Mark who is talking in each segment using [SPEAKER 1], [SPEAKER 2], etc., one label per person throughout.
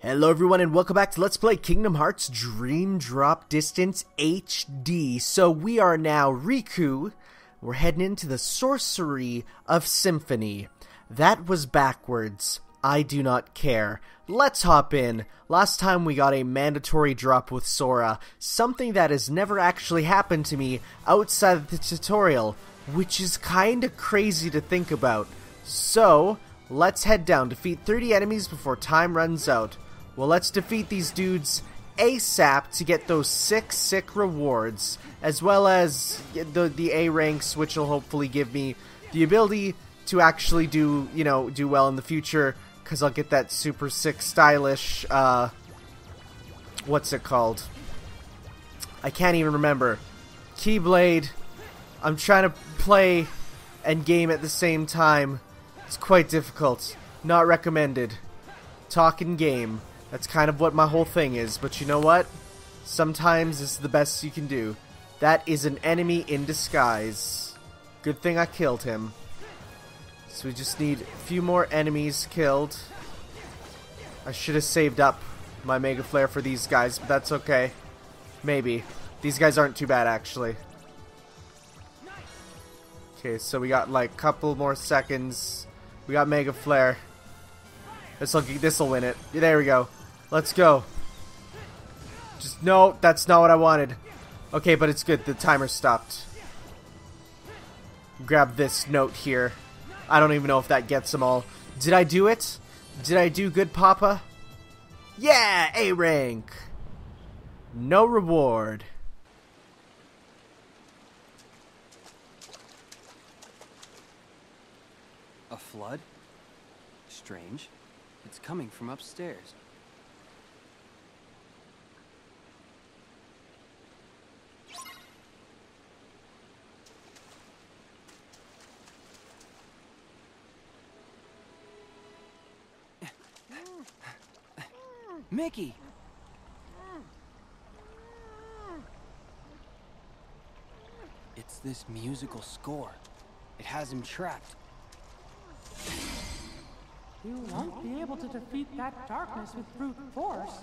[SPEAKER 1] Hello everyone and welcome back to Let's Play Kingdom Hearts Dream Drop Distance HD. So we are now Riku. We're heading into the Sorcery of Symphony. That was backwards. I do not care. Let's hop in. Last time we got a mandatory drop with Sora, something that has never actually happened to me outside of the tutorial, which is kinda crazy to think about. So, let's head down, defeat 30 enemies before time runs out. Well, let's defeat these dudes ASAP to get those sick rewards, as well as the A ranks, which will hopefully give me the ability to actually do well in the future, because I'll get that super sick, stylish, what's it called? I can't even remember. Keyblade. I'm trying to play and game at the same time. It's quite difficult. Not recommended. Talk and game. That's kind of what my whole thing is, but you know what? Sometimes it's the best you can do. That is an enemy in disguise. Good thing I killed him. So we just need a few more enemies killed. I should have saved up my Mega Flare for these guys, but that's okay. Maybe. These guys aren't too bad, actually. Okay, so we got like a couple more seconds. We got Mega Flare. This'll win it. There we go. Let's go. No, that's not what I wanted. Okay, but it's good. The timer stopped. Grab this note here. I don't even know if that gets them all. Did I do it? Did I do good, Papa? Yeah! A rank! No reward.
[SPEAKER 2] A flood? Strange. It's coming from upstairs. Mickey! It's this musical score. It has him trapped.
[SPEAKER 3] You won't be able to defeat that darkness with brute force.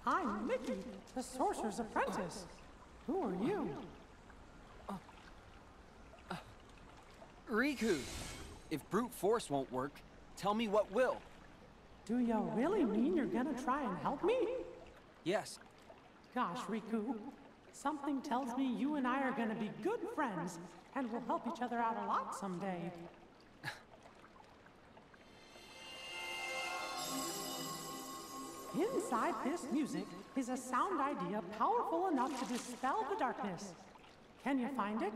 [SPEAKER 3] I'm Mickey, the Sorcerer's Apprentice. Who are you?
[SPEAKER 2] Riku! If brute force won't work, tell me what will.
[SPEAKER 3] Do you really mean you're gonna try and help me?
[SPEAKER 2] Yes.
[SPEAKER 3] Gosh, Riku. Something tells me you and I are gonna be good friends, and we'll help each other out a lot someday. Inside this music is a sound idea powerful enough to dispel the darkness. Can you find it?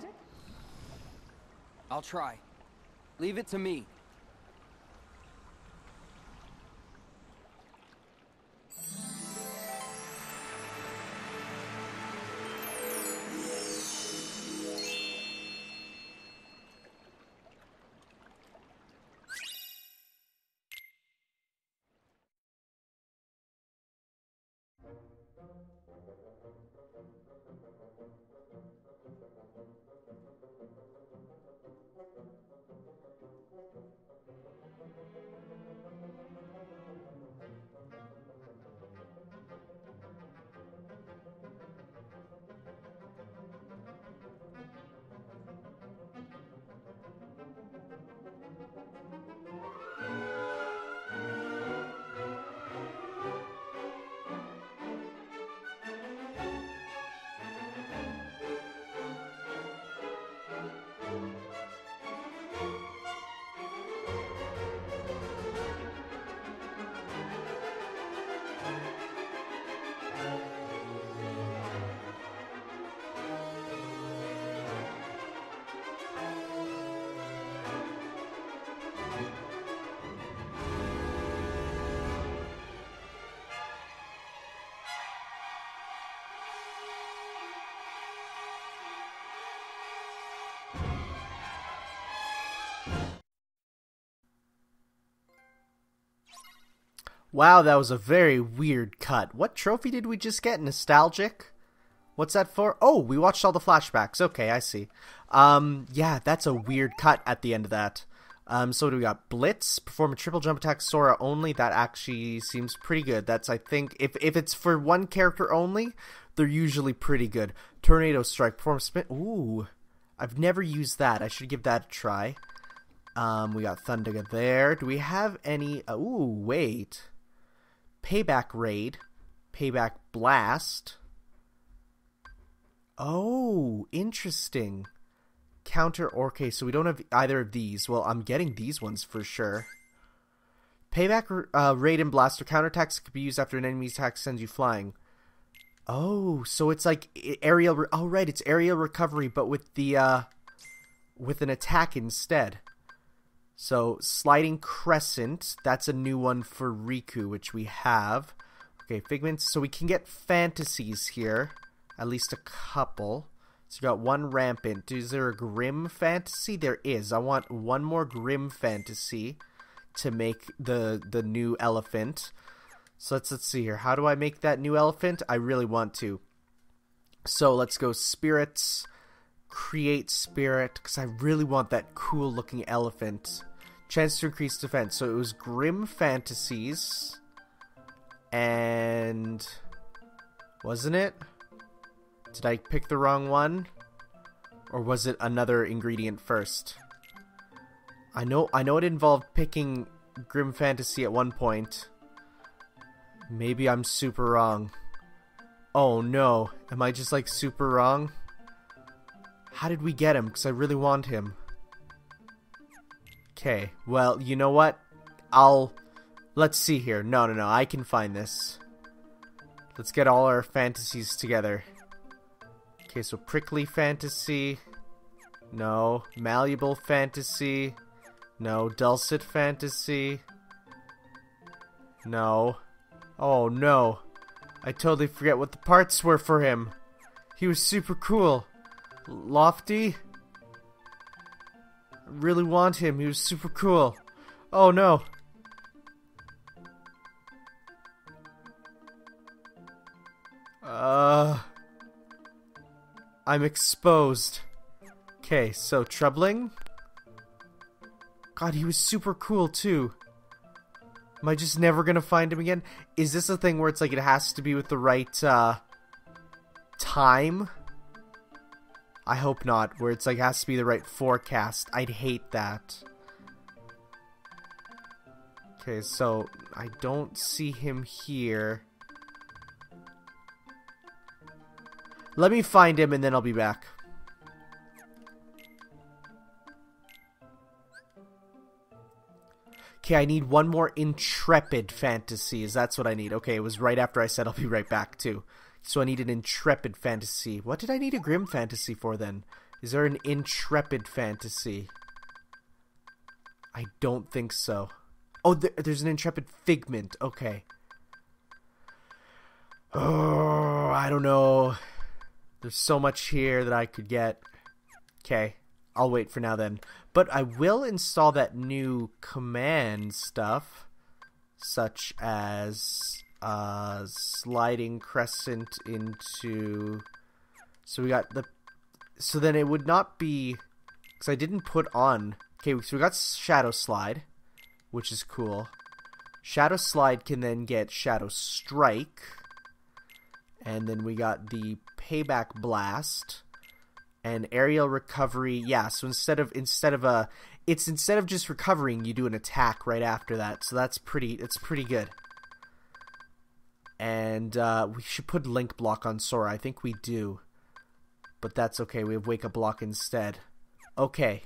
[SPEAKER 2] I'll try. Leave it to me.
[SPEAKER 1] Wow, that was a very weird cut. What trophy did we just get? Nostalgic? What's that for? Oh, we watched all the flashbacks. Okay, I see. Yeah, that's a weird cut at the end of that. So what do we got? Blitz, perform a triple jump attack, Sora only. That actually seems pretty good. That's, I think, if it's for one character only, they're usually pretty good. Tornado Strike, perform spin. Ooh, I've never used that. I should give that a try. We got Thundaga there. Do we have any? Ooh, wait. Payback Raid, Payback Blast. Oh, interesting. Counter, okay, so we don't have either of these. Well, I'm getting these ones for sure. Payback Raid and Blaster counterattacks could be used after an enemy attack sends you flying. Oh, so it's like aerial. Oh, right, it's aerial recovery, but with the with an attack instead. So Sliding Crescent, that's a new one for Riku, which we have. Okay, Figments. So we can get fantasies here, at least a couple. So you got one Rampant. Is there a Grim Fantasy? There is. I want one more Grim Fantasy to make the new elephant. So let's see here. How do I make that new elephant? I really want to. So let's go Spirits, create Spirit, because I really want that cool looking elephant. Chance to increase defense. So it was Grim Fantasies. And wasn't it? Did I pick the wrong one? Or was it another ingredient first? I know it involved picking Grim Fantasy at one point. Maybe I'm super wrong. Oh no. Am I just like super wrong? How did we get him? Because I really want him. Okay. Well, you know what? Let's see here. No. I can find this. Let's get all our fantasies together. Okay, so Prickly Fantasy. No. Malleable Fantasy. No. Dulcet Fantasy. No. Oh, no. I totally forget what the parts were for him. He was super cool. Lofty? I really want him. He was super cool. Oh, no. I'm exposed. Okay, so Troubling. God, he was super cool too. Am I just never gonna find him again? Is this a thing where it's like it has to be with the right time? I hope not, where it's like it has to be the right forecast. I'd hate that. Okay, so I don't see him here. Let me find him and then I'll be back. Okay, I need one more Intrepid Fantasies. That's what I need. Okay, it was right after I said I'll be right back too. So I need an Intrepid Fantasy. What did I need a Grim Fantasy for then? Is there an Intrepid Fantasy? I don't think so. Oh, there's an Intrepid Figment. Okay. Oh, I don't know. There's so much here that I could get. Okay, I'll wait for now then. But I will install that new command stuff, such as sliding crescent into... So we got the... So then it would not be... Because I didn't put on... Okay, so we got Shadow Slide, which is cool. Shadow Slide can then get Shadow Strike. And then we got the Payback Blast and Aerial Recovery. Yeah, so instead of just recovering, you do an attack right after that. So it's pretty good. And we should put Link Block on Sora. I think we do. But that's okay. We have Wake Up Block instead. Okay,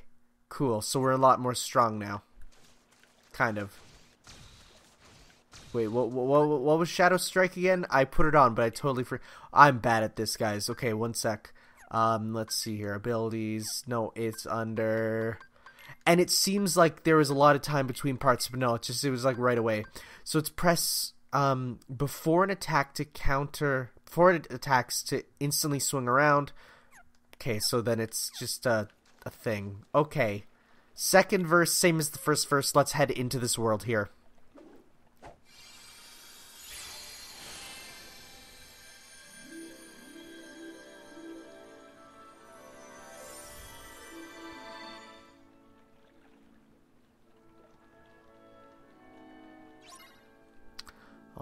[SPEAKER 1] cool. So we're a lot more strong now. Kind of. Wait, what was Shadow Strike again? I put it on, but I totally I'm bad at this, guys. Okay, one sec. Let's see here. Abilities. No, it's under... And it seems like there was a lot of time between parts, but no, it was like right away. So it's press before an attack to counter... Before it attacks to instantly swing around. Okay, so then it's just a thing. Okay. Second verse, same as the first verse. Let's head into this world here.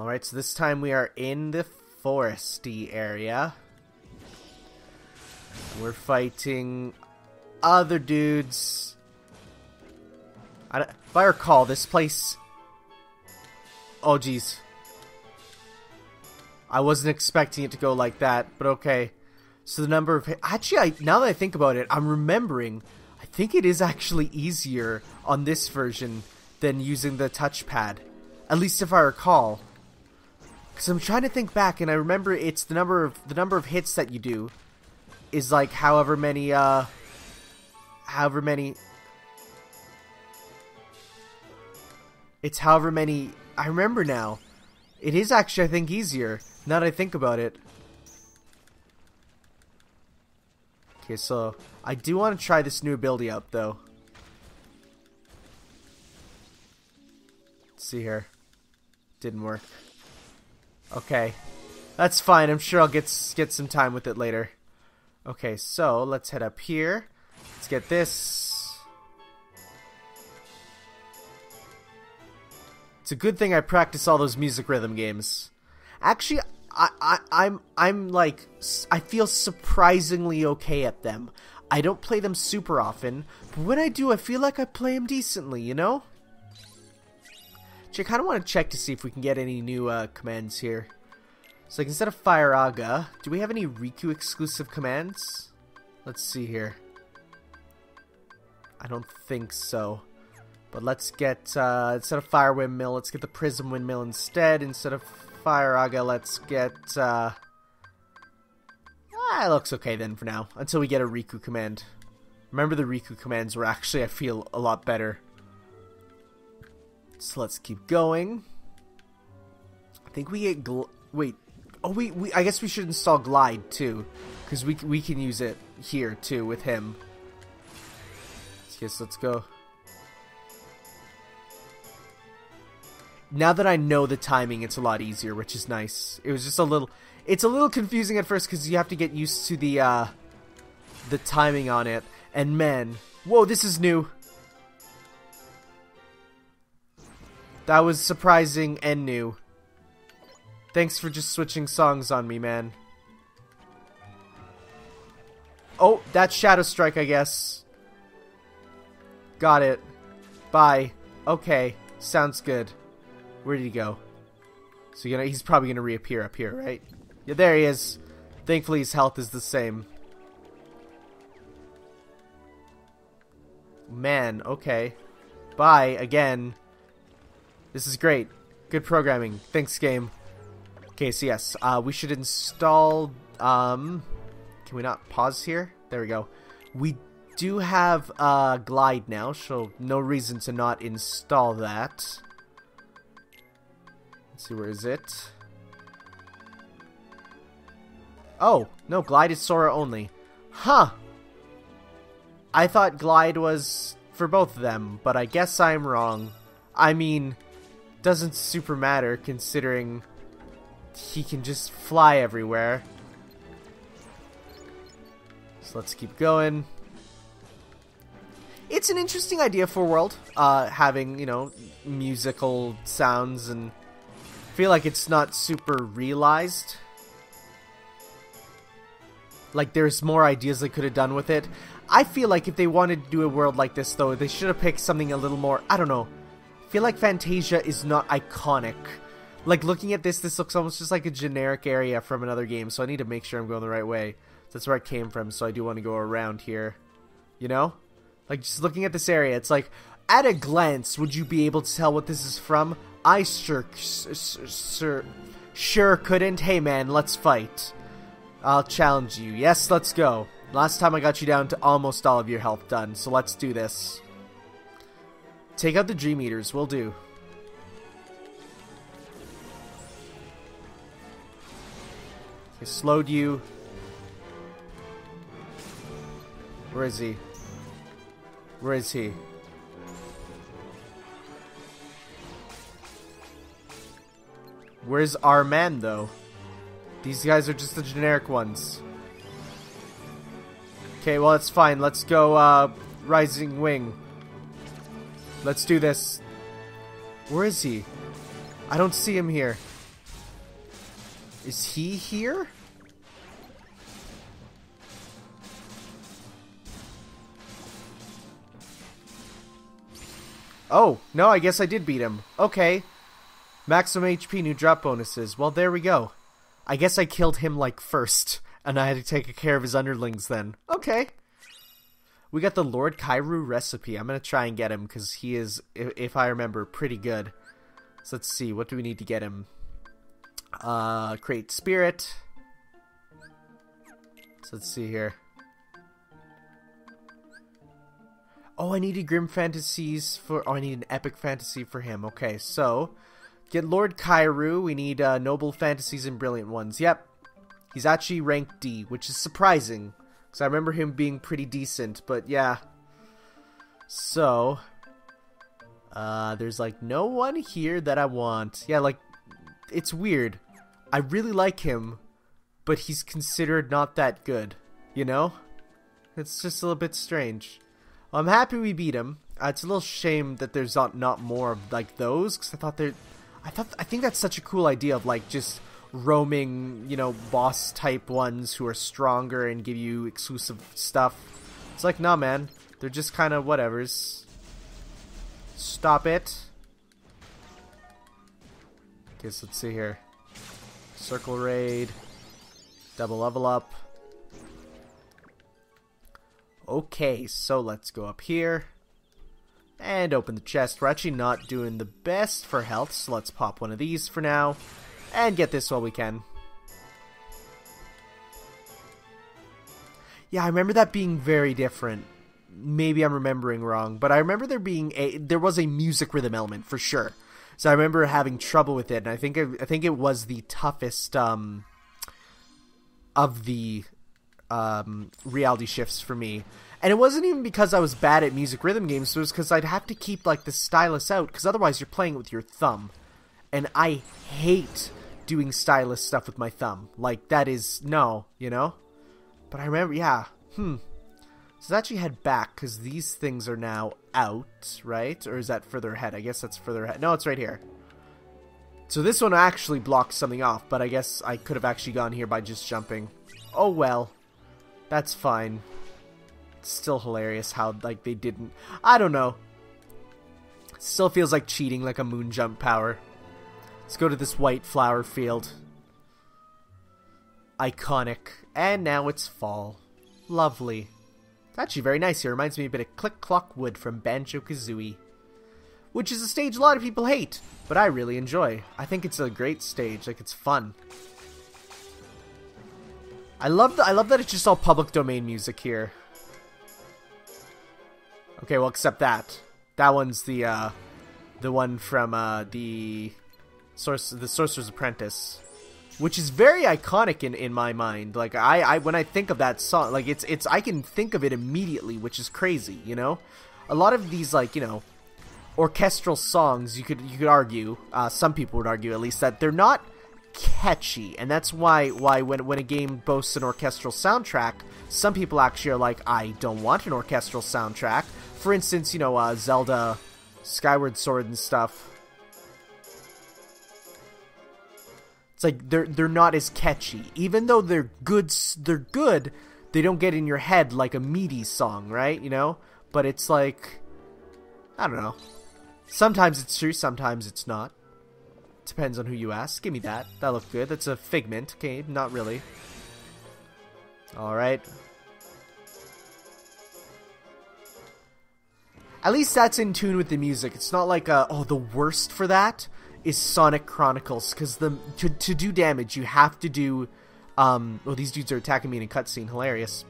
[SPEAKER 1] Alright, so this time we are in the foresty area. We're fighting other dudes. If I recall, this place... Oh, jeez. I wasn't expecting it to go like that, but okay. So the number of... Actually, now that I think about it, I'm remembering... I think it is actually easier on this version than using the touchpad. At least if I recall. Because I'm trying to think back, and I remember it's the number of hits that you do is like however many... It's however many... I remember now. It is actually, I think, easier, now that I think about it. Okay, so... I do want to try this new ability out, though. Let's see here. Didn't work. Okay. That's fine, I'm sure I'll get some time with it later. Okay, so, let's head up here. Let's get this... It's a good thing I practice all those music rhythm games. Actually, I'm like, I feel surprisingly okay at them. I don't play them super often, but when I do, I feel like I play them decently, you know? Actually, I kind of want to check to see if we can get any new commands here. So like, instead of Fire Aga, do we have any Riku exclusive commands? Let's see here. I don't think so. But let's get, instead of Fire Windmill, let's get the Prism Windmill instead. Instead of Fire Aga, let's get, it looks okay then for now. Until we get a Riku command. Remember the Riku commands were actually, I feel, a lot better. So let's keep going. I think we get, wait. Oh, I guess we should install Glide, too. Because we can use it here, too, with him. Yes, let's go. Now that I know the timing, it's a lot easier, which is nice. It was just a little... It's a little confusing at first because you have to get used to the timing on it. And man... Whoa, this is new. That was surprising and new. Thanks for just switching songs on me, man. Oh, that's Shadow Strike, I guess. Got it. Bye. Okay, sounds good. Where did he go? So he's probably gonna reappear up here, right? Yeah, there he is. Thankfully his health is the same. Man, okay. Bye, again. This is great. Good programming. Thanks, game. Okay, so yes, we should install... Can we not pause here? There we go. We do have Glide now, so no reason to not install that. Let's see, where is it? Oh, no, Glide is Sora only. Huh! I thought Glide was for both of them, but I guess I'm wrong. I mean, doesn't super matter considering he can just fly everywhere. So let's keep going. It's an interesting idea for a world, having, you know, musical sounds, and I feel like it's not super realized. Like, there's more ideas they could have done with it. I feel like if they wanted to do a world like this, though, they should have picked something a little more, I don't know. I feel like Fantasia is not iconic. Like, looking at this looks almost just like a generic area from another game, so I need to make sure I'm going the right way. That's where I came from, so I do want to go around here. You know? Like, just looking at this area, it's like, at a glance, would you be able to tell what this is from? I sure couldn't. Hey man, let's fight. I'll challenge you. Yes, let's go. Last time I got you down to almost all of your health done, so let's do this. Take out the Dream Eaters, will do. Okay, slowed you. Where is he? Where is he? Where's our man, though? These guys are just the generic ones. Okay, well, it's fine. Let's go, Rising Wing. Let's do this. Where is he? I don't see him here. Is he here? Oh, no, I guess I did beat him. Okay. Maximum HP, new drop bonuses. Well, there we go. I guess I killed him, like, first. And I had to take care of his underlings then. Okay. We got the Lord Kairu recipe. I'm going to try and get him because he is, if I remember, pretty good. So let's see. What do we need to get him? Create spirit. So let's see here. Oh, I needed Grim Fantasies for... Oh, I need an Epic Fantasy for him. Okay, so... Get Lord Kairu. We need Noble Fantasies and Brilliant Ones. Yep. He's actually ranked D, which is surprising. Because I remember him being pretty decent, but yeah. So... there's, like, no one here that I want. Yeah, like, it's weird. I really like him, but he's considered not that good. You know? It's just a little bit strange. Well, I'm happy we beat him. It's a little shame that there's not more of, like, those, because I think that's such a cool idea of, like, just roaming, you know, boss type ones who are stronger and give you exclusive stuff. It's like, nah, man. They're just kind of whatevers. Stop it. Okay, so let's see here. Circle raid. Double level up. Okay, so let's go up here. And open the chest. We're actually not doing the best for health, so let's pop one of these for now. And get this while we can. Yeah, I remember that being very different. Maybe I'm remembering wrong, but I remember there was a music rhythm element for sure. So I remember having trouble with it, and I think it was the toughest of the reality shifts for me. And it wasn't even because I was bad at music rhythm games, it was because I'd have to keep, like, the stylus out, because otherwise you're playing it with your thumb. And I hate doing stylus stuff with my thumb. Like, that is, no, you know? But I remember, yeah, So let's actually head back, because these things are now out, right? Or is that further ahead? I guess that's further ahead. No, it's right here. So this one actually blocks something off, but I guess I could have actually gone here by just jumping. Oh well. That's fine. It's still hilarious how, like, they didn't... I don't know. It still feels like cheating, like a moon jump power. Let's go to this white flower field. Iconic. And now it's fall. Lovely. It's actually very nice here. Reminds me a bit of Click Clock Wood from Banjo-Kazooie. Which is a stage a lot of people hate, but I really enjoy. I think it's a great stage. Like, it's fun. I love that it's just all public domain music here. Okay, well, except that. That one's the one from the Sorcerer's Apprentice, which is very iconic in my mind. Like, I when I think of that song, like, it's I can think of it immediately, which is crazy, you know? A lot of these, like, you know, orchestral songs, you could argue, some people would argue at least, that they're not catchy, and that's why when a game boasts an orchestral soundtrack, some people actually are like, I don't want an orchestral soundtrack. For instance, you know, Zelda Skyward Sword and stuff. It's like they're not as catchy, even though they're good. They don't get in your head like a meaty song, right? You know, but it's like, I don't know. Sometimes it's true, sometimes it's not. Depends on who you ask. Give me that. That looked good. That's a figment. Okay, not really. Alright. At least that's in tune with the music. It's not like, oh, the worst for that is Sonic Chronicles. Because to do damage, you have to do... well, these dudes are attacking me in a cutscene. Hilarious.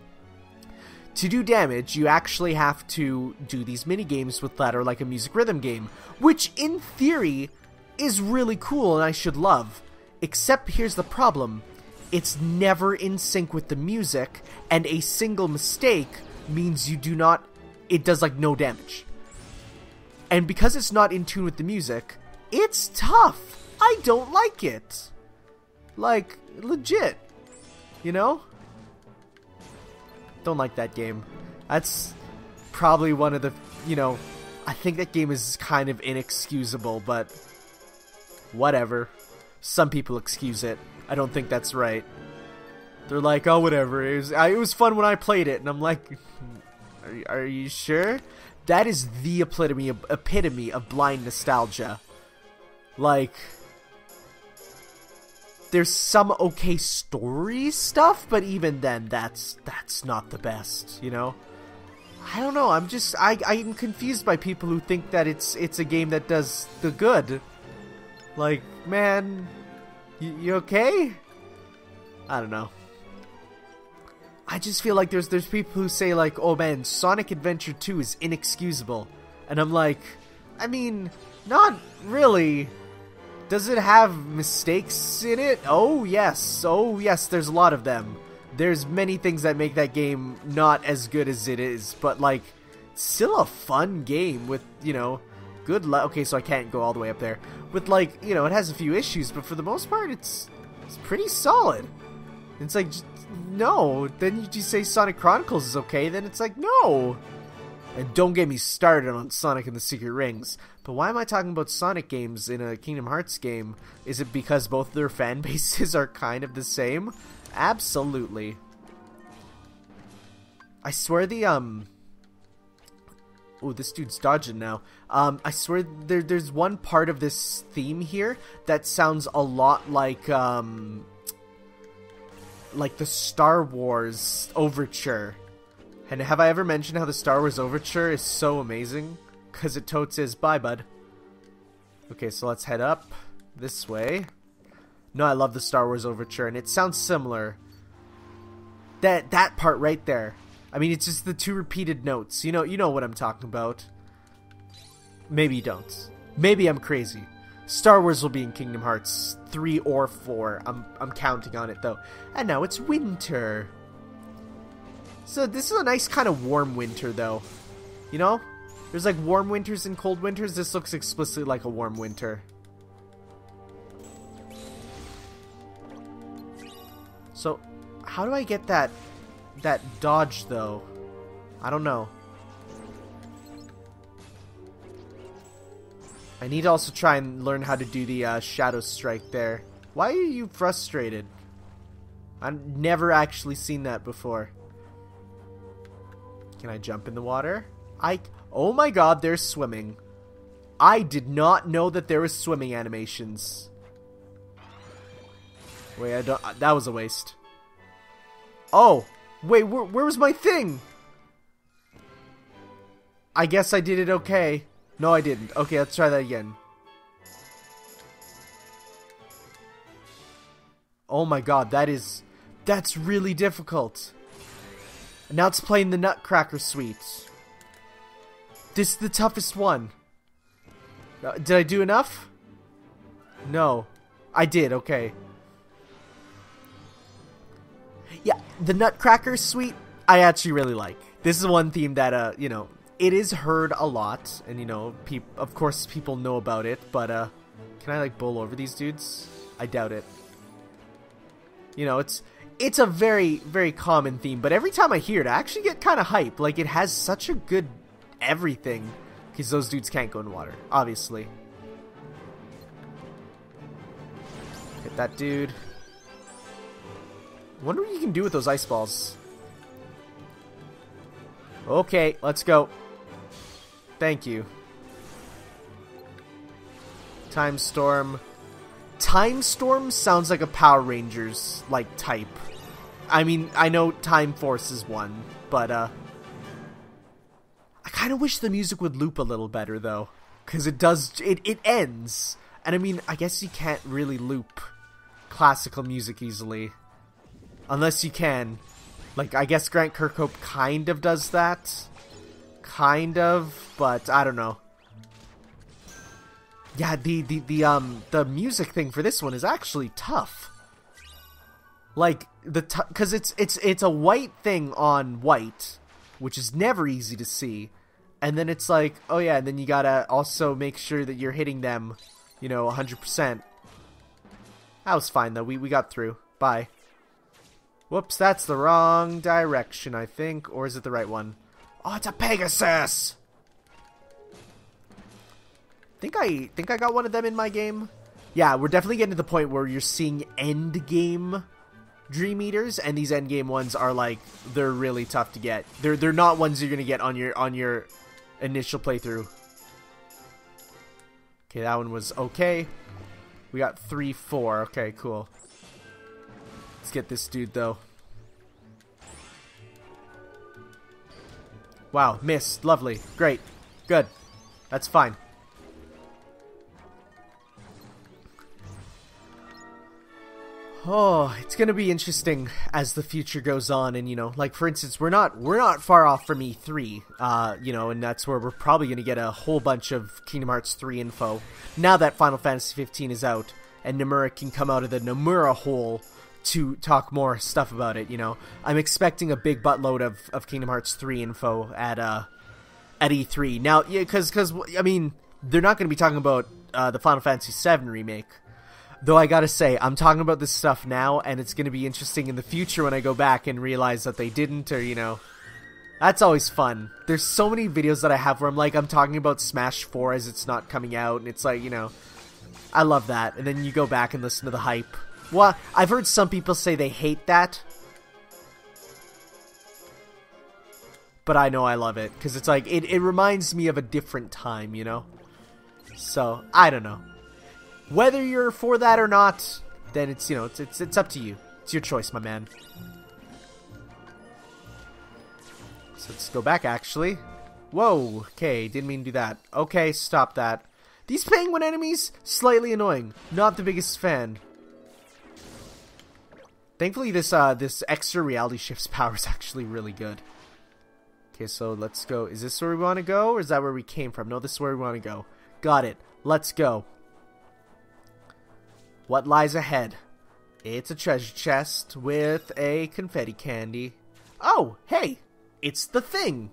[SPEAKER 1] To do damage, you actually have to do these minigames with that, or like a music rhythm game. Which, in theory, is really cool and I should love. Except here's the problem. It's never in sync with the music, and a single mistake means you do not... It does, like, no damage. And because it's not in tune with the music, it's tough. I don't like it. Like, legit. You know? Don't like that game. That's probably one of the, you know, I think that game is kind of inexcusable, but whatever. Some people excuse it. I don't think that's right. They're like, oh, whatever. It was fun when I played it. And I'm like, are you sure? That is the epitome of blind nostalgia. Like, there's some okay story stuff, but even then, that's not the best, you know? I don't know, I'm confused by people who think that it's a game that does the good. Like, man, you okay? I don't know. I just feel like there's people who say like, oh man, Sonic Adventure 2 is inexcusable. And I'm like, I mean, not really. Does it have mistakes in it? Oh yes, there's a lot of them. There's many things that make that game not as good as it is, but like, still a fun game with, you know, good okay, so I can't go all the way up there. With like, you know, it has a few issues, but for the most part, it's pretty solid. It's like, no, then you just say Sonic Chronicles is okay, then it's like, no. And don't get me started on Sonic and the Secret Rings. But why am I talking about Sonic games in a Kingdom Hearts game? Is it because both their fan bases are kind of the same? Absolutely. I swear the, oh, this dude's dodging now. I swear there's one part of this theme here that sounds a lot like the Star Wars Overture. And have I ever mentioned how the Star Wars Overture is so amazing? Because it totes is. Bye, bud. Okay, so let's head up this way. No, I love the Star Wars Overture, and it sounds similar. That part right there. I mean, it's just the two repeated notes. You know what I'm talking about. Maybe you don't. Maybe I'm crazy. Star Wars will be in Kingdom Hearts 3 or 4. I'm counting on it, though. And now it's winter. So this is a nice kind of warm winter, though. You know? There's like warm winters and cold winters. This looks explicitly like a warm winter. So, how do I get that dodge, though? I don't know. I need to also try and learn how to do the Shadow Strike there. Why are you frustrated? I've never actually seen that before. Can I jump in the water? Oh my god, there's swimming. I did not know that there was swimming animations. Wait, that was a waste. Oh, wait, where was my thing? I guess I did it okay. No, I didn't. Okay, let's try that again. Oh my god, that's really difficult. And now it's playing the Nutcracker Suite. This is the toughest one. Did I do enough? No. I did, okay. Yeah, the Nutcracker Suite, I actually really like. This is one theme that, you know, it is heard a lot. And, you know, of course people know about it. But, can I, like, bowl over these dudes? I doubt it. You know, it's a very, very common theme. But every time I hear it, I actually get kind of hype. Like, it has such a good everything. Because those dudes can't go in water, obviously. Hit that dude. I wonder what you can do with those ice balls. Okay, let's go. Thank you. Time Storm. Time Storm sounds like a Power Rangers, like, type. I mean, I know Time Force is one, but, I kind of wish the music would loop a little better, though. Because it ends. And I mean, I guess you can't really loop classical music easily. Unless you can. Like, I guess Grant Kirkhope kind of does that. Kind of, but I don't know. Yeah, the music thing for this one is actually tough. Like, because it's a white thing on white, which is never easy to see. And then it's like, oh yeah, and then you gotta also make sure that you're hitting them, you know, 100%. That was fine, though. We got through. Bye. Whoops, that's the wrong direction, I think. Or is it the right one? Oh, it's a Pegasus! Think I got one of them in my game. yeah, we're definitely getting to the point where you're seeing end game Dream Eaters, and these end game ones are like, they're really tough to get. They're not ones you're gonna get on your initial playthrough. Okay, that one was okay. We got 3, 4. Okay, cool. Let's get this dude though. Wow, missed. Lovely. Great. Good. That's fine. Oh, it's gonna be interesting as the future goes on, and you know, like for instance, we're not far off from E3, you know, and that's where we're probably gonna get a whole bunch of Kingdom Hearts 3 info. Now that Final Fantasy 15 is out, and Nomura can come out of the Nomura hole to talk more stuff about it, you know, I'm expecting a big buttload of Kingdom Hearts 3 info at E3. Now, yeah, because I mean, they're not gonna be talking about the Final Fantasy 7 remake. Though I gotta say, I'm talking about this stuff now, and it's gonna be interesting in the future when I go back and realize that they didn't, or, you know. That's always fun. There's so many videos that I have where I'm talking about Smash 4 as it's not coming out, and it's like, you know, I love that. And then you go back and listen to the hype. Well, I've heard some people say they hate that. But I know I love it, because it's like, it reminds me of a different time, you know? So, I don't know. Whether you're for that or not, then it's, you know, it's up to you. It's your choice, my man. So let's go back, actually. Whoa, okay, didn't mean to do that. Okay, stop that. These penguin enemies, slightly annoying. Not the biggest fan. Thankfully, this extra reality shift's power is actually really good. Okay, so let's go. Is this where we want to go, or is that where we came from? No, this is where we want to go. Got it. Let's go. What lies ahead? It's a treasure chest with a confetti candy. Oh, hey! It's the thing!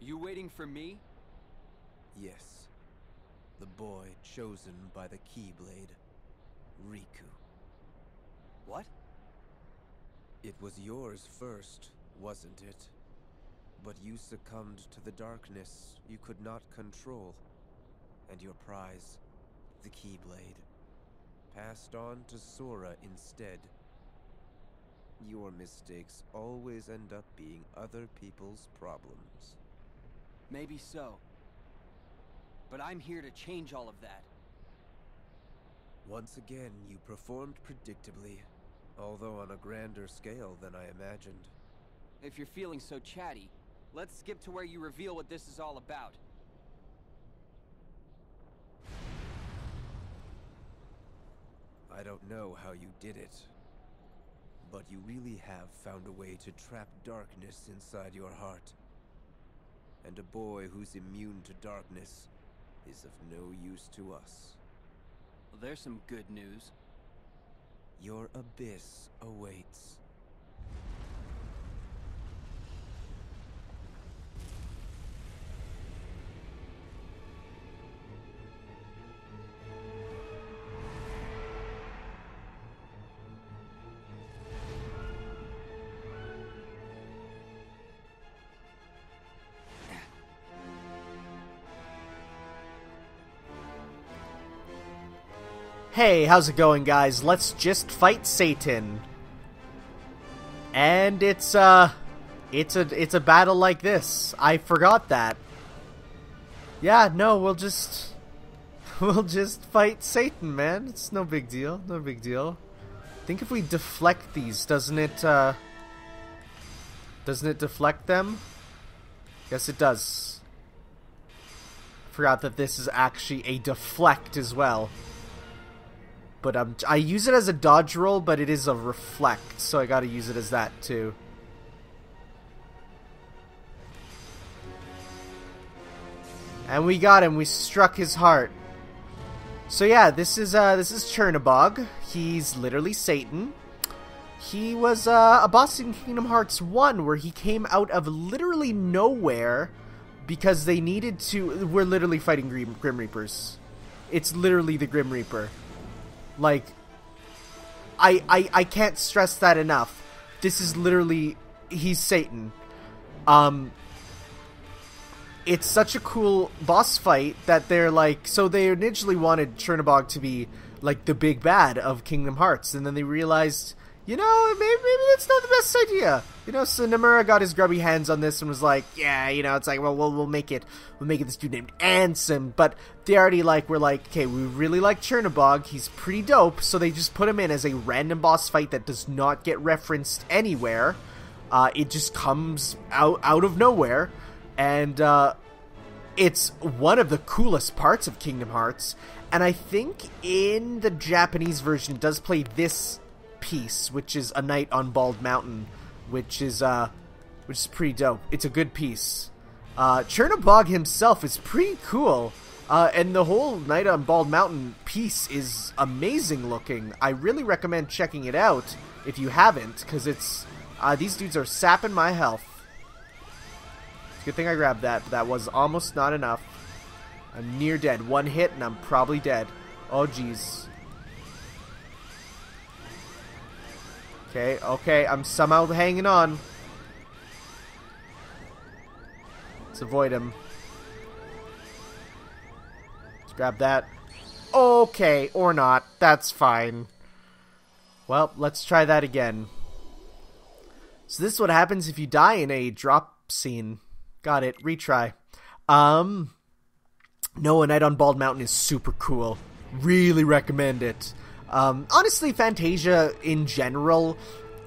[SPEAKER 2] You waiting for me?
[SPEAKER 4] Yes. The boy chosen by the Keyblade. Riku.
[SPEAKER 2] What?
[SPEAKER 4] It was yours first, wasn't it? But you succumbed to the darkness you could not control. And your prize, the Keyblade, passed on to Sora instead. Your mistakes always end up being other people's problems.
[SPEAKER 2] Maybe so. But I'm here to change all of that.
[SPEAKER 4] Once again, you performed predictably, although on a grander scale than I imagined.
[SPEAKER 2] If you're feeling so chatty, let's skip to where you reveal what this is all about.
[SPEAKER 4] I don't know how you did it, but you really have found a way to trap darkness inside your heart. And a boy who's immune to darkness is of no use to us.
[SPEAKER 2] Well, there's some good news.
[SPEAKER 4] Your abyss awaits.
[SPEAKER 1] Hey, how's it going, guys? Let's just fight Satan. And it's a battle like this. I forgot that. Yeah, no, we'll just fight Satan, man. It's no big deal. No big deal. I think if we deflect these, doesn't it deflect them? Yes, it does. Forgot that this is actually a deflect as well. But I use it as a dodge roll, but it is a reflect, so I gotta use it as that too. And we got him. We struck his heart. So yeah, this is Chernobog. He's literally Satan. He was a boss in Kingdom Hearts 1 where he came out of literally nowhere because they needed to... We're literally fighting Grim Reapers. It's literally the Grim Reaper. Like, I can't stress that enough. This is literally... He's Satan. It's such a cool boss fight that they're like... So they initially wanted Chernobog to be like the big bad of Kingdom Hearts, and then they realized... You know, maybe that's not the best idea. You know, so Nomura got his grubby hands on this and was like, yeah, you know, it's like, well, we'll make it this dude named Ansem. But they already were like, okay, we really like Chernobog. He's pretty dope. So they just put him in as a random boss fight that does not get referenced anywhere. It just comes out of nowhere. And it's one of the coolest parts of Kingdom Hearts. And I think in the Japanese version it does play this piece, which is A Night on Bald Mountain, which is pretty dope. It's a good piece. Chernobog himself is pretty cool, and the whole Night on Bald Mountain piece is amazing looking. I really recommend checking it out if you haven't, because it's these dudes are sapping my health. It's a good thing I grabbed that, but that was almost not enough. I'm near dead. One hit and I'm probably dead. Oh jeez. Okay, I'm somehow hanging on. Let's avoid him. Let's grab that. Okay, or not. That's fine. Well, let's try that again. So this is what happens if you die in a drop scene. Got it. Retry. No, A Night on Bald Mountain is super cool. Really recommend it. Honestly, Fantasia in general,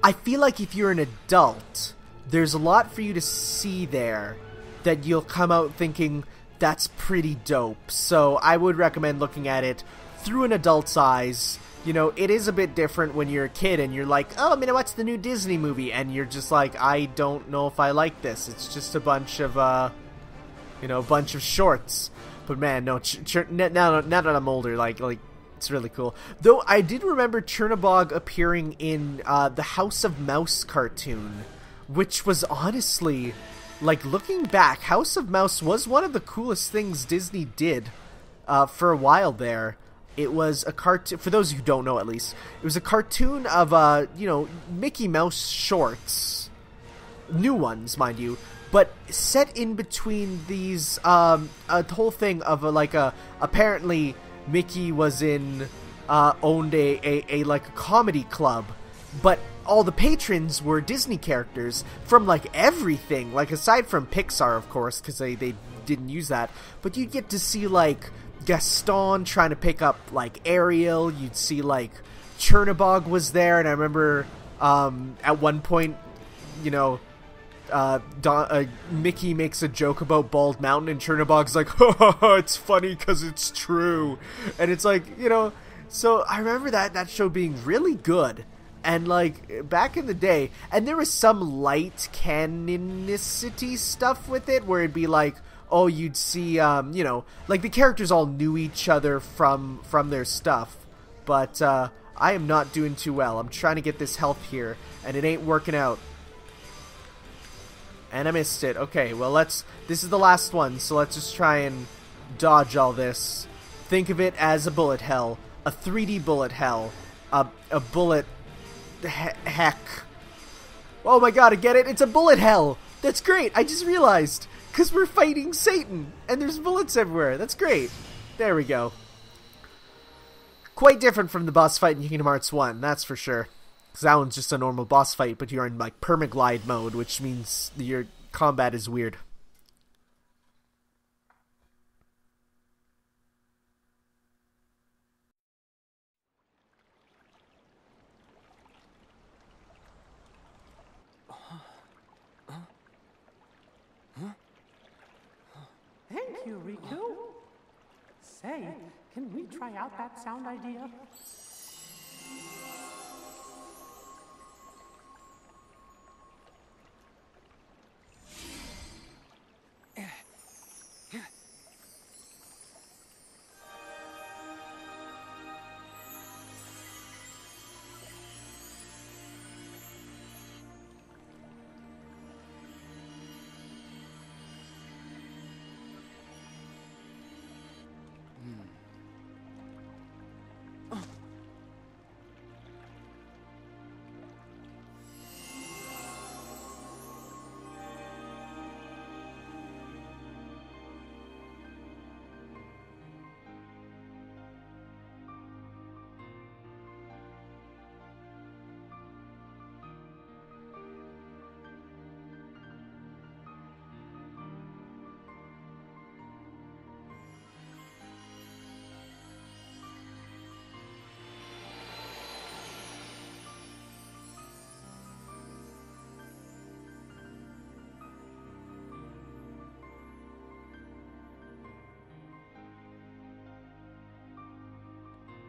[SPEAKER 1] I feel like if you're an adult, there's a lot for you to see there that you'll come out thinking, that's pretty dope. So I would recommend looking at it through an adult's eyes. You know, it is a bit different when you're a kid and you're like, oh, I'm gonna watch the new Disney movie, and you're just like, I don't know if I like this. It's just a bunch of, bunch of shorts. But man, no, now that I'm older, like, it's really cool. Though I did remember Chernobog appearing in the House of Mouse cartoon, which was honestly, like, looking back, House of Mouse was one of the coolest things Disney did for a while there. It was a cartoon, for those who don't know at least, it was a cartoon of, Mickey Mouse shorts. New ones, mind you. But set in between these, a whole thing of apparently Mickey was owned a comedy club, but all the patrons were Disney characters from like everything, like aside from Pixar, of course, because they didn't use that. But you'd get to see like Gaston trying to pick up like Ariel. You'd see like Chernobog was there, and I remember at one point, Mickey makes a joke about Bald Mountain, and Chernobog's like, it's funny because it's true. And it's like, so I remember that show being really good. And like back in the day, and there was some light canonicity stuff with it where it'd be like, oh, you'd see, like the characters all knew each other from their stuff. But I am not doing too well. I'm trying to get this health here, and it ain't working out. And I missed it. Okay, well this is the last one, so let's just try and dodge all this. Think of it as a bullet hell. A 3D bullet hell. A bullet heck. Oh my god, I get it. It's a bullet hell. That's great. I just realized. Because we're fighting Satan, and there's bullets everywhere. That's great. There we go. Quite different from the boss fight in Kingdom Hearts 1, that's for sure. Because that one's just a normal boss fight, but you're in like permaglide mode, which means your combat is weird.
[SPEAKER 3] you, Riku. Say, can we try out that sound idea?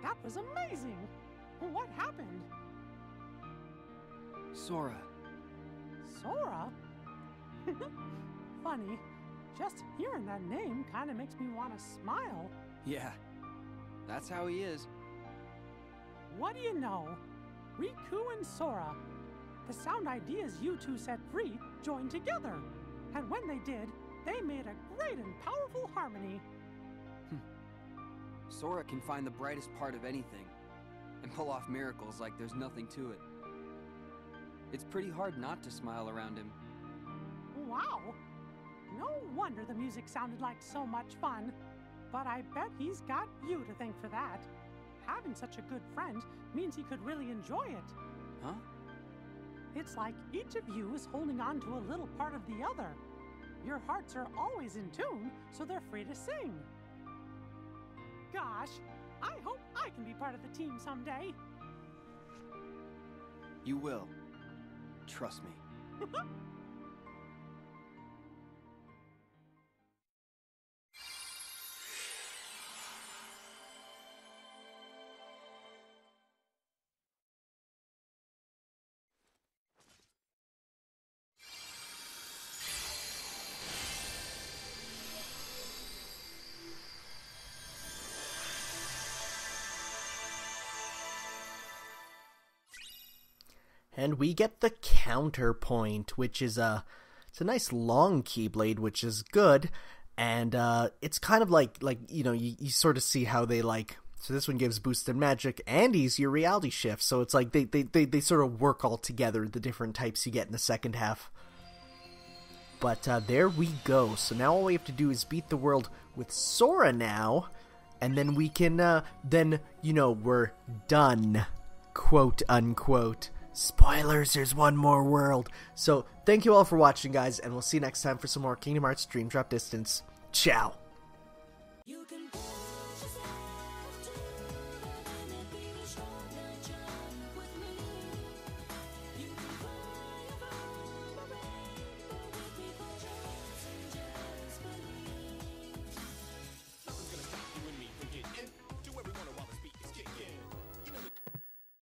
[SPEAKER 3] That was amazing! What happened?
[SPEAKER 2] Sora.
[SPEAKER 3] Sora? Funny. Just hearing that name kind of makes me want to smile.
[SPEAKER 2] Yeah, that's how he is.
[SPEAKER 3] What do you know? Riku and Sora. The sound ideas you two set free joined together. And when they did, they made a great and powerful harmony.
[SPEAKER 2] Sora can find the brightest part of anything and pull off miracles like there's nothing to it. It's pretty hard not to smile around him.
[SPEAKER 3] Wow! No wonder the music sounded like so much fun. But I bet he's got you to thank for that. Having such a good friend means he could really enjoy it.
[SPEAKER 2] Huh?
[SPEAKER 3] It's like each of you is holding on to a little part of the other. Your hearts are always in tune, so they're free to sing. Gosh, I hope I can be part of the team someday.
[SPEAKER 2] You will. Trust me.
[SPEAKER 1] And we get the counterpoint, which is it's a nice long Keyblade, which is good, and it's kind of like you sort of see how they so this one gives boosted magic and easier reality shifts, so it's like they sort of work all together, the different types you get in the second half. But there we go. So now all we have to do is beat the world with Sora now, and then we can we're done, quote unquote. Spoilers, there's one more world. So, thank you all for watching, guys, and we'll see you next time for some more Kingdom Hearts Dream Drop Distance. Ciao!